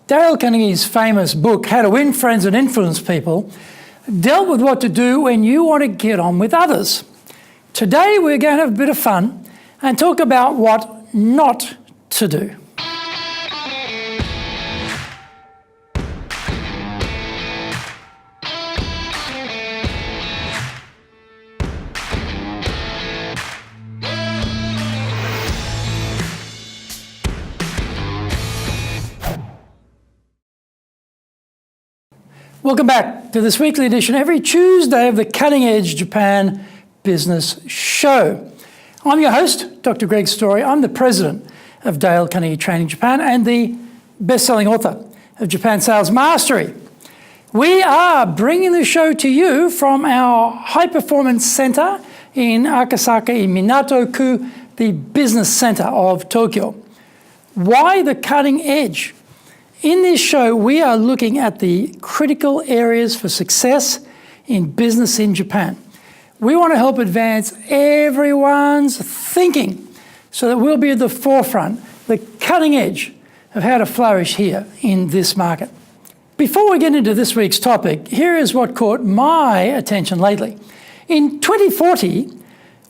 Dale Carnegie's famous book, How to Win Friends and Influence People, dealt with what to do when you want to get on with others. Today we're going to have a bit of fun and talk about what not to do. Welcome back to this weekly edition every Tuesday of the Cutting Edge Japan Business Show. I'm your host, Dr. Greg Story. I'm the president of Dale Carnegie Training Japan and the best-selling author of Japan Sales Mastery. We are bringing the show to you from our High Performance Center in Akasaka in Minato-ku, the business center of Tokyo. Why the cutting edge? In this show, we are looking at the critical areas for success in business in Japan. We want to help advance everyone's thinking so that we'll be at the forefront, the cutting edge of how to flourish here in this market. Before we get into this week's topic, here is what caught my attention lately. In 2040,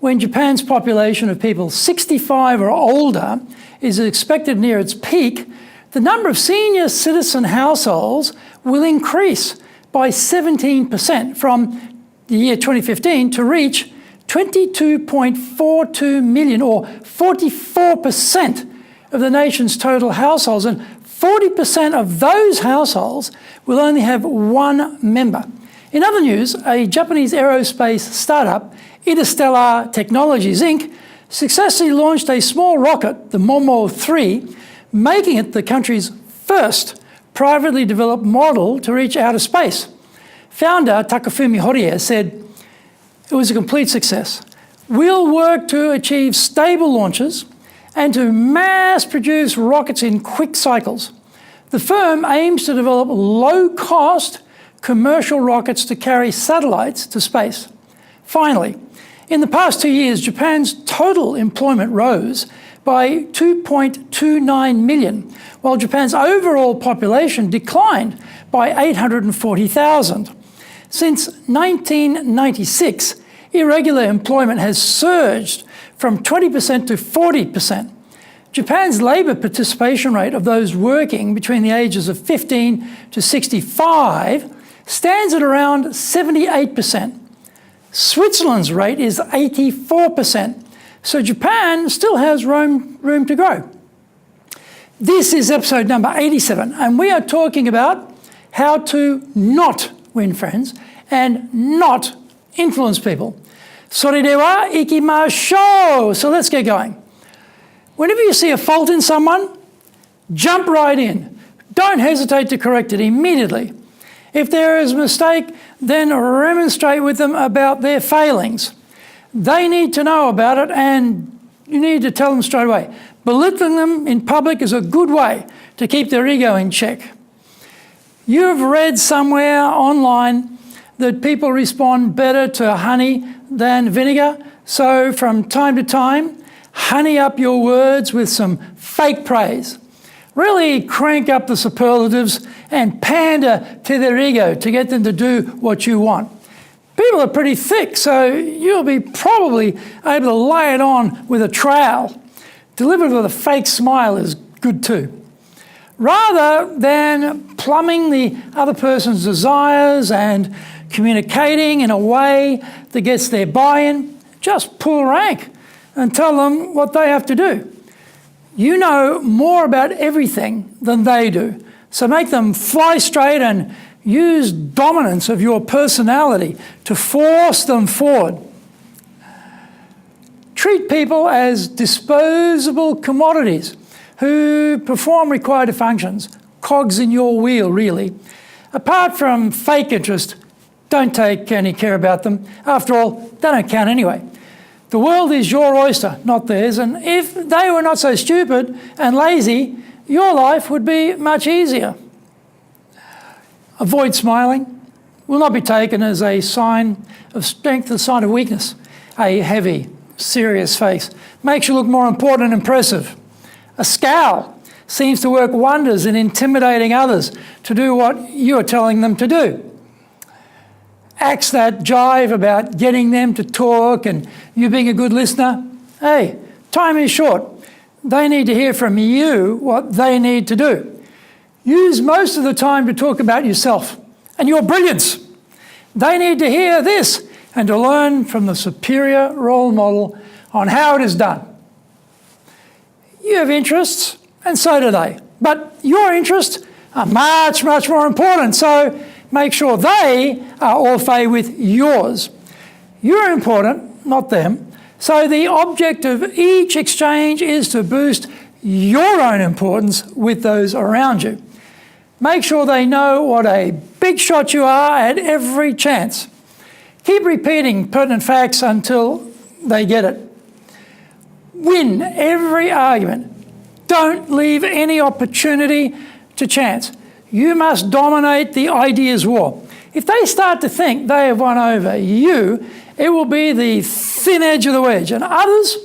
when Japan's population of people 65 or older is expected near its peak, the number of senior citizen households will increase by 17% from the year 2015 to reach 22.42 million, or 44% of the nation's total households, and 40% of those households will only have one member. In other news, a Japanese aerospace startup, Interstellar Technologies Inc., successfully launched a small rocket, the Momo 3, making it the country's first privately developed model to reach outer space. Founder Takafumi Horie said, "It was a complete success. We'll work to achieve stable launches and to mass produce rockets in quick cycles. The firm aims to develop low-cost commercial rockets to carry satellites to space." Finally, in the past 2 years, Japan's total employment rose by 2.29 million, while Japan's overall population declined by 840,000. Since 1996, irregular employment has surged from 20% to 40%. Japan's labour participation rate of those working between the ages of 15 to 65 stands at around 78%. Switzerland's rate is 84%. So Japan still has room to grow. This is episode number 87, and we are talking about how to not win friends and not influence people. それでは行きましょう. So let's get going. Whenever you see a fault in someone, jump right in. Don't hesitate to correct it immediately. If there is a mistake, then remonstrate with them about their failings. They need to know about it, and you need to tell them straight away. Belittling them in public is a good way to keep their ego in check. You've read somewhere online that people respond better to honey than vinegar, so from time to time, honey up your words with some fake praise. Really crank up the superlatives and pander to their ego to get them to do what you want. People are pretty thick, so you'll be probably able to lay it on with a trowel. Delivered with a fake smile is good too. Rather than plumbing the other person's desires and communicating in a way that gets their buy-in, just pull rank and tell them what they have to do. You know more about everything than they do, so make them fly straight and use dominance of your personality to force them forward. Treat people as disposable commodities who perform required functions, cogs in your wheel, really. Apart from fake interest, don't take any care about them. After all, they don't count anyway. The world is your oyster, not theirs, and if they were not so stupid and lazy, your life would be much easier. Avoid smiling. Will not be taken as a sign of strength, a sign of weakness. A heavy, serious face makes you look more important and impressive. A scowl seems to work wonders in intimidating others to do what you're telling them to do. Acts that jive about getting them to talk and you being a good listener, hey, time is short. They need to hear from you what they need to do. Use most of the time to talk about yourself and your brilliance. They need to hear this and to learn from the superior role model on how it is done. You have interests, and so do they. But your interests are much, much more important, so make sure they are au fait with yours. You're important, not them. So the object of each exchange is to boost your own importance with those around you. Make sure they know what a big shot you are at every chance. Keep repeating pertinent facts until they get it. Win every argument. Don't leave any opportunity to chance. You must dominate the ideas war. If they start to think they have won over you, it will be the thin edge of the wedge, and others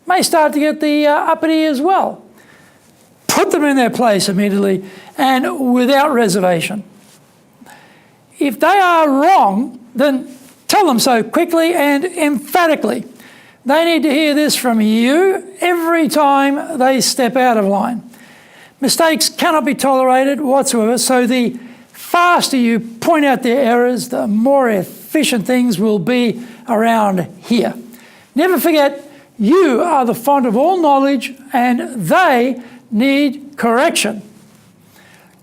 may start to get the uppity as well. Put them in their place immediately and without reservation. If they are wrong, then tell them so quickly and emphatically. They need to hear this from you every time they step out of line. Mistakes cannot be tolerated whatsoever, so the faster you point out their errors, the more efficient things will be around here. Never forget, you are the font of all knowledge and they need correction.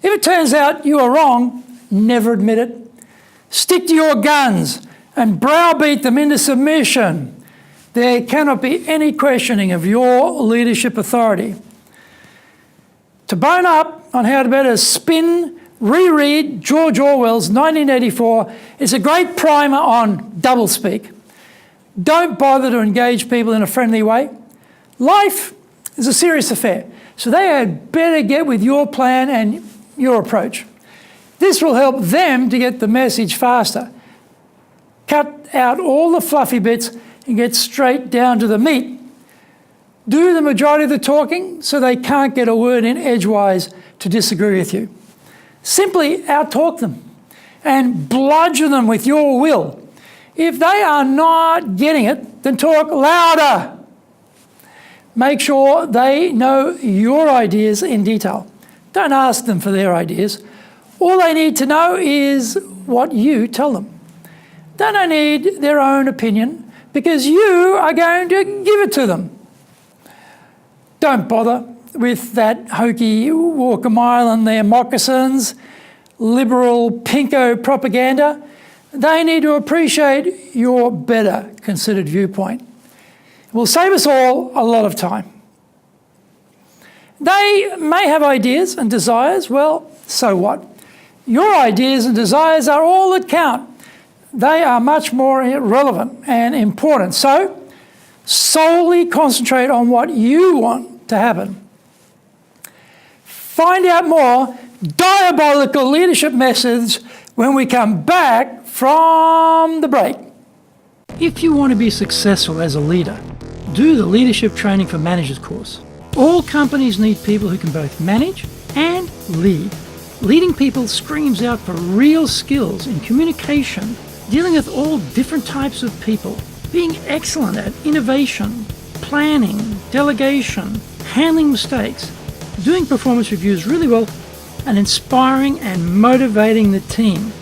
If it turns out you are wrong, never admit it. Stick to your guns and browbeat them into submission. There cannot be any questioning of your leadership authority. To bone up on how to better spin, reread George Orwell's 1984 is a great primer on doublespeak. Don't bother to engage people in a friendly way. Life is a serious affair, so they had better get with your plan and your approach. This will help them to get the message faster. Cut out all the fluffy bits and get straight down to the meat. Do the majority of the talking so they can't get a word in edgewise to disagree with you. Simply out-talk them and bludgeon them with your will. If they are not getting it, then talk louder. Make sure they know your ideas in detail. Don't ask them for their ideas. All they need to know is what you tell them. They don't need their own opinion because you are going to give it to them. Don't bother with that hokey walk a mile in their moccasins, liberal pinko propaganda. They need to appreciate your better considered viewpoint. It will save us all a lot of time. They may have ideas and desires. Well, so what? Your ideas and desires are all that count. They are much more relevant and important. So, solely concentrate on what you want to happen. Find out more diabolical leadership methods when we come back from the break. If you want to be successful as a leader, do the Leadership Training for Managers course. All companies need people who can both manage and lead. Leading people screams out for real skills in communication, dealing with all different types of people, being excellent at innovation, planning, delegation, handling mistakes, doing performance reviews really well, and inspiring and motivating the team.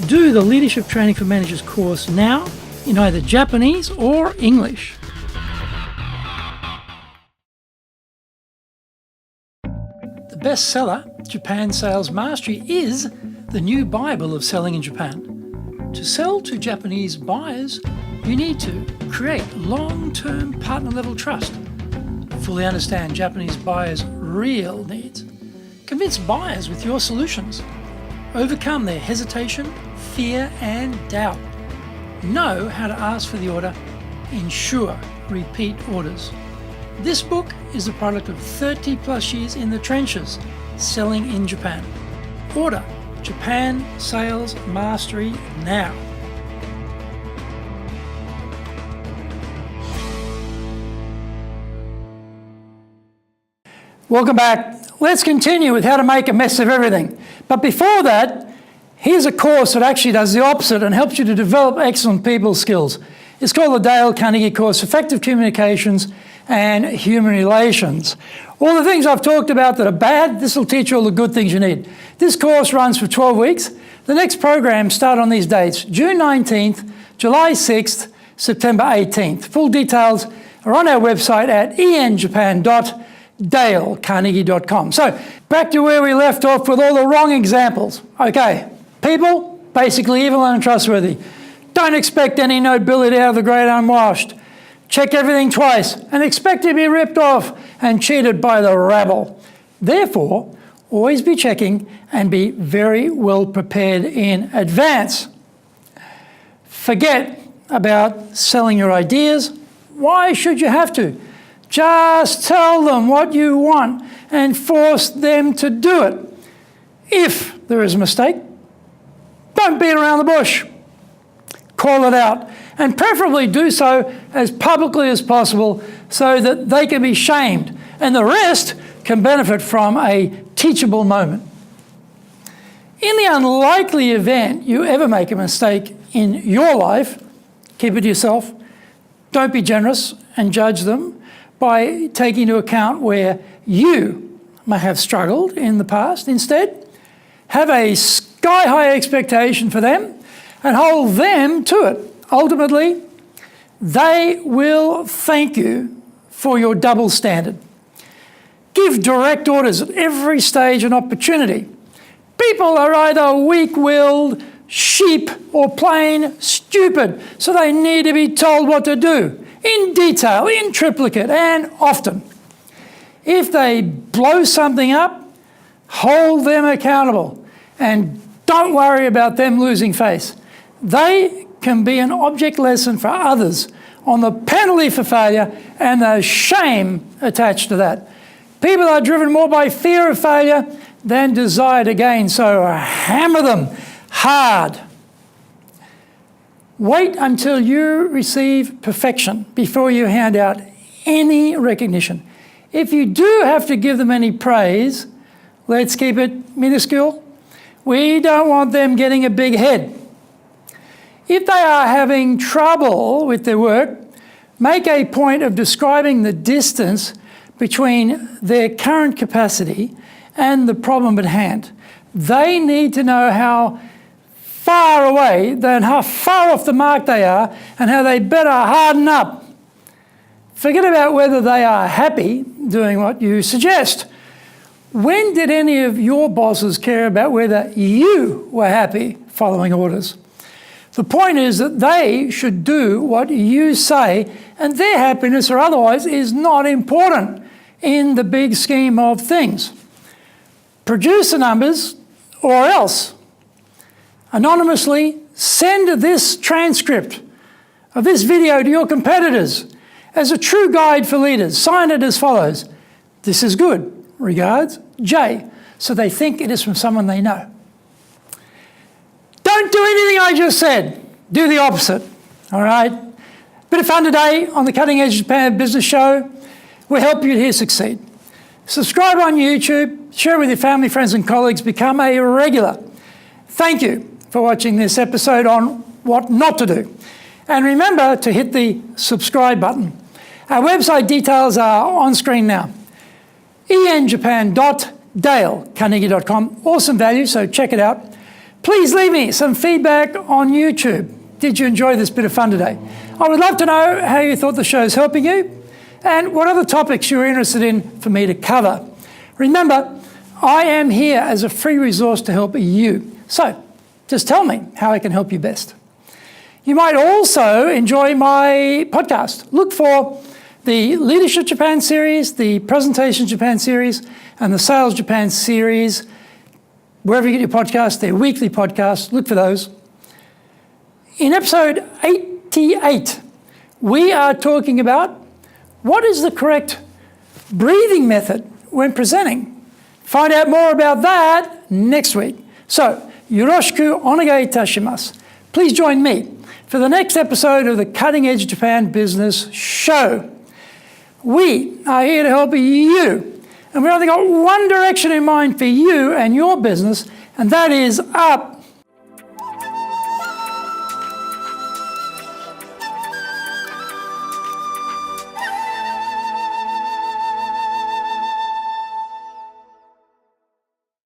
Do the Leadership Training for Managers course now in either Japanese or English. The bestseller, Japan Sales Mastery, is the new Bible of selling in Japan. To sell to Japanese buyers, you need to create long-term partner-level trust, fully understand Japanese buyers' real needs, convince buyers with your solutions, overcome their hesitation, fear, and doubt, know how to ask for the order, ensure repeat orders. This book is the product of 30 plus years in the trenches selling in Japan. Order Japan Sales Mastery now. Welcome back. let's continue with how to make a mess of everything. But before that, here's a course that actually does the opposite and helps you to develop excellent people skills. It's called the Dale Carnegie course, Effective Communications and Human Relations. All the things I've talked about that are bad, this will teach you all the good things you need. This course runs for 12 weeks. The next programs start on these dates: June 19th, July 6th, September 18th. Full details are on our website at enjapan.dalecarnegie.com. So back to where we left off with all the wrong examples. Okay, people, basically evil and untrustworthy. Don't expect any nobility out of the great unwashed. Check everything twice and expect to be ripped off and cheated by the rabble. Therefore, always be checking and be very well prepared in advance. Forget about selling your ideas. Why should you have to? Just tell them what you want and force them to do it. If there is a mistake, don't beat around the bush. Call it out, and preferably do so as publicly as possible so that they can be shamed and the rest can benefit from a teachable moment. In the unlikely event you ever make a mistake in your life, keep it to yourself. Don't be generous and judge them by taking into account where you may have struggled in the past. Instead, have a sky-high expectation for them and hold them to it. Ultimately, they will thank you for your double standard. Give direct orders at every stage and opportunity. People are either weak-willed, sheep, or plain stupid, so they need to be told what to do, in detail, in triplicate, and often. If they blow something up, hold them accountable, and don't worry about them losing face. They can be an object lesson for others on the penalty for failure and the shame attached to that. People are driven more by fear of failure than desire to gain, so hammer them hard. Wait until you receive perfection before you hand out any recognition. If you do have to give them any praise, let's keep it minuscule. We don't want them getting a big head. If they are having trouble with their work, make a point of describing the distance between their current capacity and the problem at hand. They need to know how far away and how far off the mark they are and how they better harden up. Forget about whether they are happy doing what you suggest. When did any of your bosses care about whether you were happy following orders? The point is that they should do what you say, and their happiness or otherwise is not important in the big scheme of things. Produce the numbers or else. Anonymously send this transcript of this video to your competitors as a true guide for leaders. Sign it as follows: "This is good. Regards, Jay," so they think it is from someone they know. Don't do anything I just said. Do the opposite, all right? Bit of fun today on the Cutting Edge Japan Business Show. We help you here succeed. Subscribe on YouTube, share with your family, friends and colleagues, become a regular. Thank you for watching this episode on what not to do. And remember to hit the subscribe button. Our website details are on screen now. enjapan.dalecarnegie.com. Awesome value, so check it out. Please leave me some feedback on YouTube. Did you enjoy this bit of fun today? I would love to know how you thought the show is helping you and what other topics you're interested in for me to cover. Remember, I am here as a free resource to help you. So just tell me how I can help you best. You might also enjoy my podcast. Look for the Leadership Japan series, the Presentation Japan series, and the Sales Japan series. Wherever you get your podcasts, they're weekly podcasts. Look for those. In episode 88, we are talking about what is the correct breathing method when presenting. Find out more about that next week. So, yoroshiku onegai itashimasu. Please join me for the next episode of the Cutting Edge Japan Business Show. We are here to help you And we've only got one direction in mind for you and your business, and that is up.